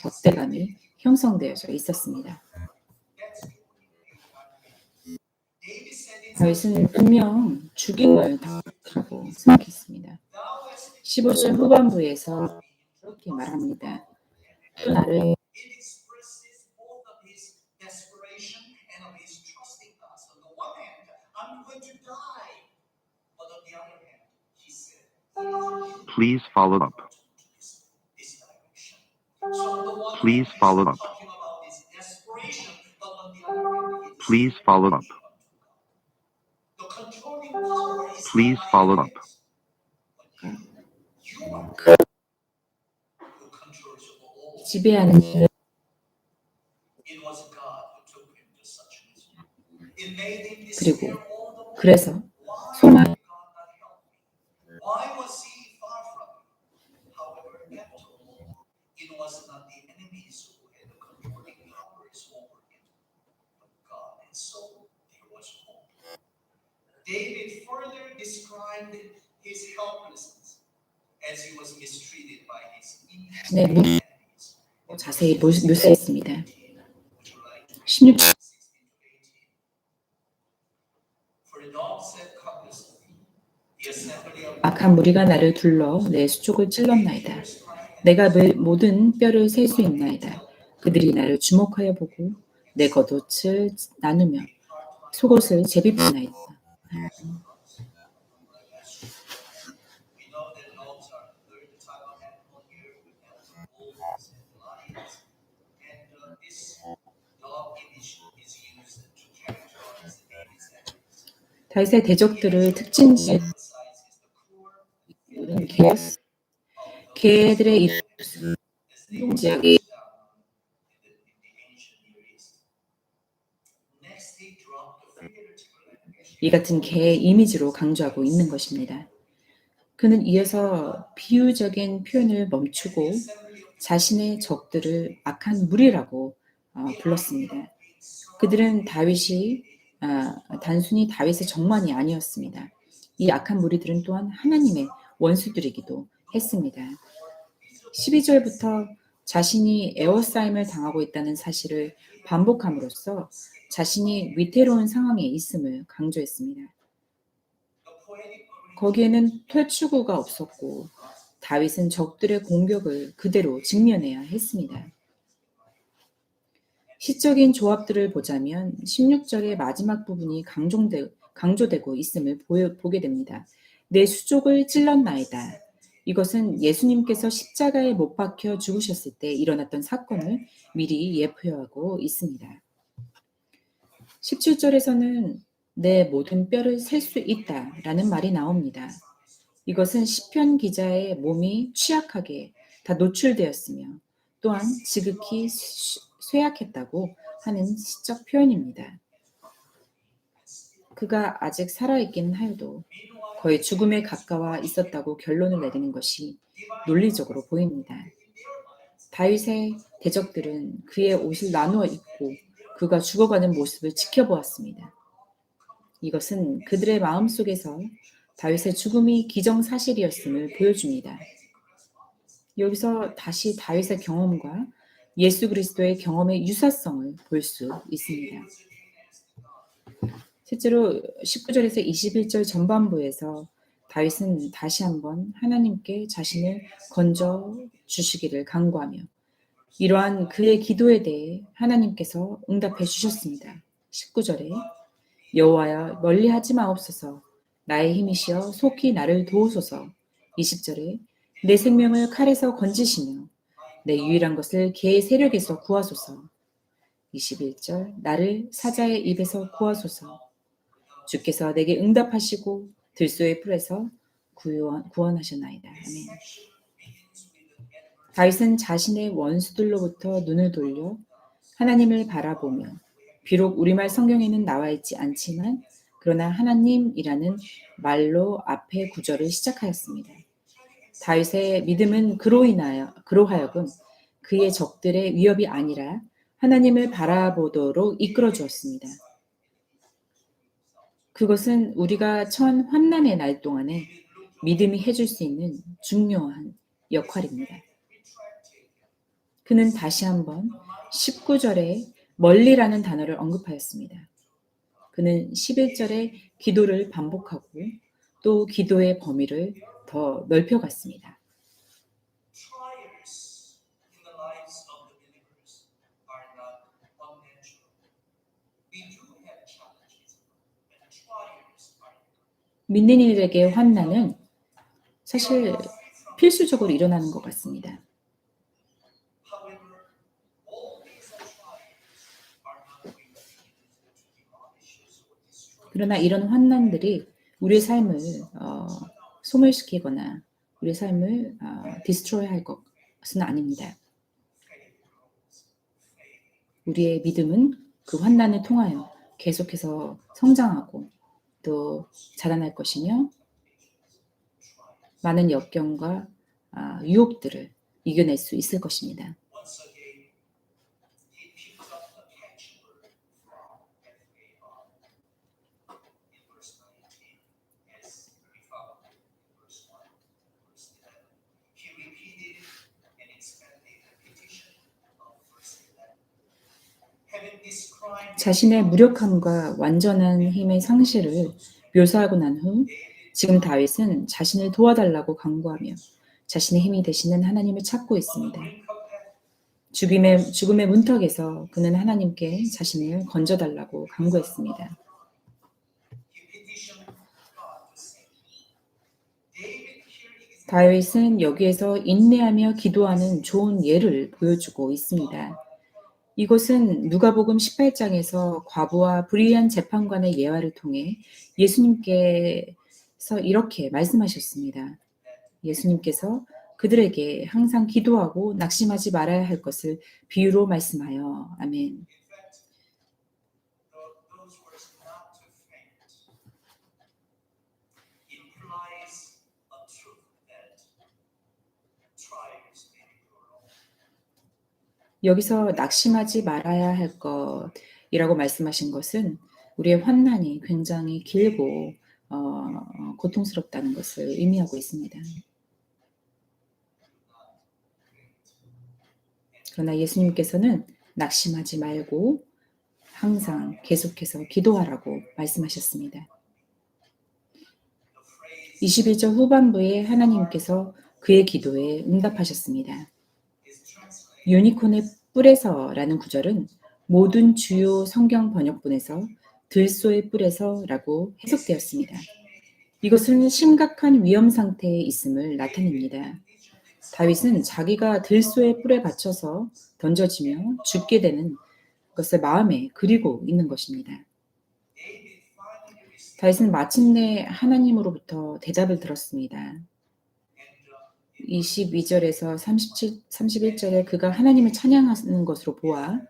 A: 적대감이 형성되어져 있었습니다. 다윗은 분명 죽임을 당하고 생각했습니다. 15절 후반부에서 이렇게 말합니다. 또 나를
C: Please follow up. Please follow up. Please follow up. Please follow up.
A: 지배하는 그리고 그래서 소망
B: David further described his helplessness as he was mistreated by his enemies.
A: 자세히 묘사했습니다. 16절 악한 무리가 나를 둘러 내 수족을 찔렀나이다. 내가 모든 뼈를 셀 수 있나이다. 그들이 나를 주목하여 보고 내 겉옷을 나누며 속옷을 제비푸나이다. 다윗의 대적들을 특징지은 개들의 입술, 동작이 이 같은 개의 이미지로 강조하고 있는 것입니다. 그는 이어서 비유적인 표현을 멈추고 자신의 적들을 악한 무리라고 불렀습니다. 그들은 다윗이 단순히 다윗의 적만이 아니었습니다. 이 악한 무리들은 또한 하나님의 원수들이기도 했습니다. 12절부터 자신이 에워싸임을 당하고 있다는 사실을 반복함으로써 자신이 위태로운 상황에 있음을 강조했습니다. 거기에는 퇴출구가 없었고 다윗은 적들의 공격을 그대로 직면해야 했습니다. 시적인 조합들을 보자면 16절의 마지막 부분이 강조되고 있음을 보게 됩니다. 내 수족을 찔렀나이다. 이것은 예수님께서 십자가에 못 박혀 죽으셨을 때 일어났던 사건을 미리 예표하고 있습니다. 17절에서는 내 모든 뼈를 셀 수 있다라는 말이 나옵니다. 이것은 시편 기자의 몸이 취약하게 다 노출되었으며 또한 지극히 쇠약했다고 하는 시적 표현입니다. 그가 아직 살아있기는 하여도 거의 죽음에 가까워 있었다고 결론을 내리는 것이 논리적으로 보입니다. 다윗의 대적들은 그의 옷을 나누어 입고 그가 죽어가는 모습을 지켜보았습니다. 이것은 그들의 마음속에서 다윗의 죽음이 기정사실이었음을 보여줍니다. 여기서 다시 다윗의 경험과 예수 그리스도의 경험의 유사성을 볼 수 있습니다. 실제로 19절에서 21절 전반부에서 다윗은 다시 한번 하나님께 자신을 건져 주시기를 간구하며 이러한 그의 기도에 대해 하나님께서 응답해 주셨습니다. 19절에 여호와여 멀리하지 마옵소서 나의 힘이시여 속히 나를 도우소서. 20절에 내 생명을 칼에서 건지시며 내 유일한 것을 개의 세력에서 구하소서. 21절 나를 사자의 입에서 구하소서. 주께서 내게 응답하시고 들소의 뿔에서 구원하셨나이다. 아멘. 다윗은 자신의 원수들로부터 눈을 돌려 하나님을 바라보며 비록 우리말 성경에는 나와 있지 않지만 그러나 하나님이라는 말로 앞에 구절을 시작하였습니다. 다윗의 믿음은 그로 하여금 그의 적들의 위협이 아니라 하나님을 바라보도록 이끌어 주었습니다. 그것은 우리가 처한 환난의 날 동안에 믿음이 해줄 수 있는 중요한 역할입니다. 그는 다시 한번 19절에 멀리라는 단어를 언급하였습니다. 그는 11절에 기도를 반복하고 또 기도의 범위를 더 넓혀갔습니다.
B: Trials in the lives of the believers are not unnatural. We do have challenges, and the trials are
A: 믿는 이들에게 환난은 사실 필수적으로 일어나는 것 같습니다.
B: however, all these trials are not intended to demolish us or destroy.
A: 그러나 이런 환난들이 우리의 삶을 소멸시키거나 우리의 삶을 디스트로이 할 것은 아닙니다. 우리의 믿음은 그 환난을 통하여 계속해서 성장하고 또 자라날 것이며 많은 역경과 유혹들을 이겨낼 수 있을 것입니다.
B: Once again, he picked up the catchword from FAR in verse 19, as we found in verse 1, verse 11. He repeated and expanded the repetition of verse 11. Having described
A: 자신의 무력함과 완전한 힘의 상실을 묘사하고 난 후 지금 다윗은 자신을 도와달라고 간구하며 자신의 힘이 되시는 하나님을 찾고 있습니다. 죽음의 문턱에서 그는 하나님께 자신을 건져달라고 간구했습니다. 다윗은 여기에서 인내하며 기도하는 좋은 예를 보여주고 있습니다. 이것은 누가복음 18장에서 과부와 불의한 재판관의 예화를 통해 예수님께서 이렇게 말씀하셨습니다. 예수님께서 그들에게 항상 기도하고 낙심하지 말아야 할 것을 비유로 말씀하여 아멘.
B: those words not to faint implies a truth that trials may be prolonged.
A: 여기서 낙심하지 말아야 할 것이라고 말씀하신 것은 우리의 환난이 굉장히 길고 고통스럽다는 것을 의미하고 있습니다. 그러나 예수님께서는 낙심하지 말고 항상 계속해서 기도하라고 말씀하셨습니다. 21절 후반부에 하나님께서 그의 기도에 응답하셨습니다. 유니콘의 뿔에서라는 구절은 모든 주요 성경 번역본에서 들소의 뿔에서라고 해석되었습니다. 이것은 심각한 위험 상태에 있음을 나타냅니다. 다윗은 자기가 들소의 뿔에 받쳐서 던져지며 죽게 되는 것을 마음에 그리고 있는 것입니다. 다윗은 마침내 하나님으로부터 대답을 들었습니다. 22절에서 31절에 그가 하나님을 찬양하는 것으로 보아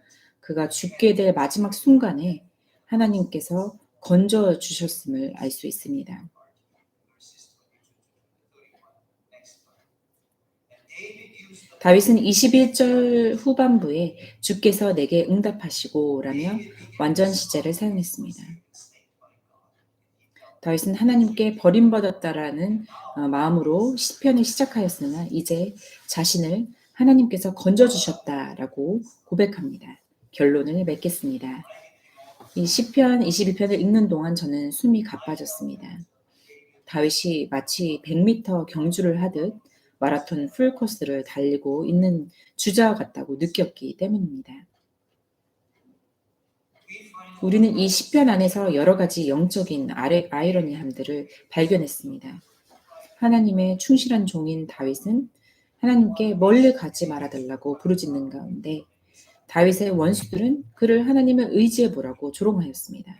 A: 그가 죽게 될 마지막 순간에 하나님께서 건져 주셨음을 알 수 있습니다. 다윗은 21절 후반부에 주께서 내게 응답하시고 라며 완전 시제를 사용했습니다. 다윗은 하나님께 버림받았다라는 마음으로 시편을 시작하였으나 이제 자신을 하나님께서 건져주셨다라고 고백합니다. 결론을 맺겠습니다. 이 시편 22편을 읽는 동안 저는 숨이 가빠졌습니다. 다윗이 마치 100m 경주를 하듯 마라톤 풀코스를 달리고 있는 주자와 같다고 느꼈기 때문입니다. 우리는 이 시편 안에서 여러 가지 영적인 아이러니함들을 발견했습니다. 하나님의 충실한 종인 다윗은 하나님께 멀리 가지 말아달라고 부르짖는 가운데 다윗의 원수들은 그를 하나님을 의지해 보라고 조롱하였습니다.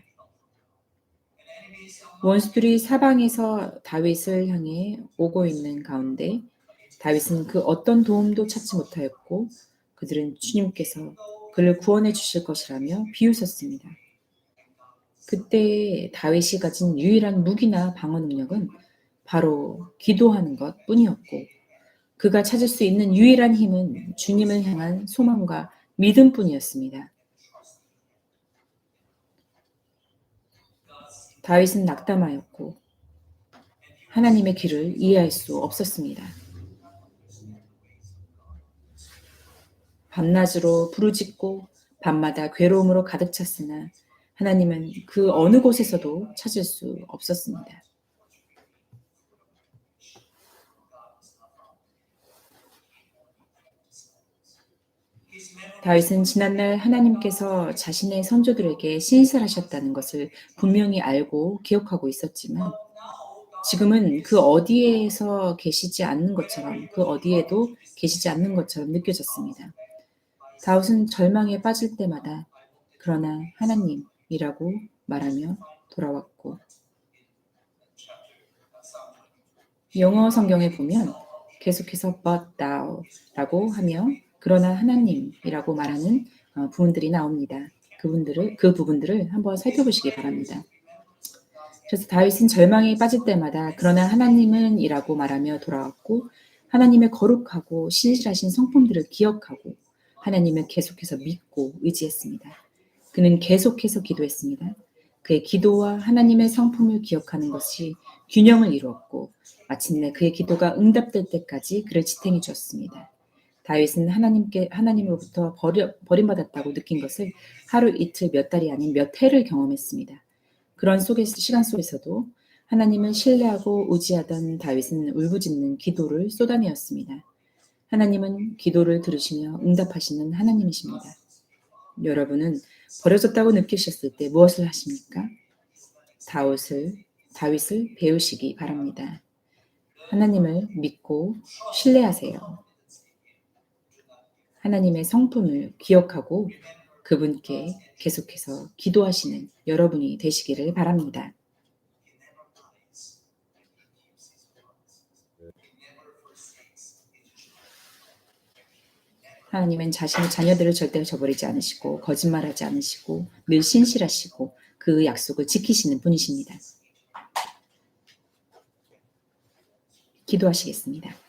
A: 원수들이 사방에서 다윗을 향해 오고 있는 가운데 다윗은 그 어떤 도움도 찾지 못하였고 그들은 주님께서 그를 구원해 주실 것이라며 비웃었습니다. 그때 다윗이 가진 유일한 무기나 방어 능력은 바로 기도하는 것 뿐이었고 그가 찾을 수 있는 유일한 힘은 주님을 향한 소망과 믿음뿐이었습니다. 다윗은 낙담하였고 하나님의 길을 이해할 수 없었습니다. 밤낮으로 부르짖고 밤마다 괴로움으로 가득 찼으나 하나님은 그 어느 곳에서도 찾을 수 없었습니다. 다윗은 지난날 하나님께서 자신의 선조들에게 신실하셨다는 것을 분명히 알고 기억하고 있었지만 지금은 그 어디에서 계시지 않는 것처럼 그 어디에도 계시지 않는 것처럼 느껴졌습니다. 다윗은 절망에 빠질 때마다 그러나 하나님이라고 말하며 돌아왔고 영어 성경에 보면 계속해서 but thou 라고 하며 그러나 하나님이라고 말하는 부분들이 나옵니다. 그 부분들을 한번 살펴보시기 바랍니다. 그래서 다윗은 절망에 빠질 때마다 그러나 하나님은 이라고 말하며 돌아왔고 하나님의 거룩하고 신실하신 성품들을 기억하고 하나님을 계속해서 믿고 의지했습니다. 그는 계속해서 기도했습니다. 그의 기도와 하나님의 성품을 기억하는 것이 균형을 이루었고 마침내 그의 기도가 응답될 때까지 그를 지탱해 주었습니다. 다윗은 하나님으로부터 버림받았다고 느낀 것을 하루 이틀 몇 달이 아닌 몇 해를 경험했습니다. 그런 시간 속에서도 하나님을 신뢰하고 의지하던 다윗은 울부짖는 기도를 쏟아내었습니다. 하나님은 기도를 들으시며 응답하시는 하나님이십니다. 여러분은 버려졌다고 느끼셨을 때 무엇을 하십니까? 다윗을 배우시기 바랍니다. 하나님을 믿고 신뢰하세요. 하나님의 성품을 기억하고 그분께 계속해서 기도하시는 여러분이 되시기를 바랍니다. 하나님은 자신의 자녀들을 절대로 저버리지 않으시고 거짓말하지 않으시고 늘 신실하시고 그 약속을 지키시는 분이십니다. 기도하시겠습니다.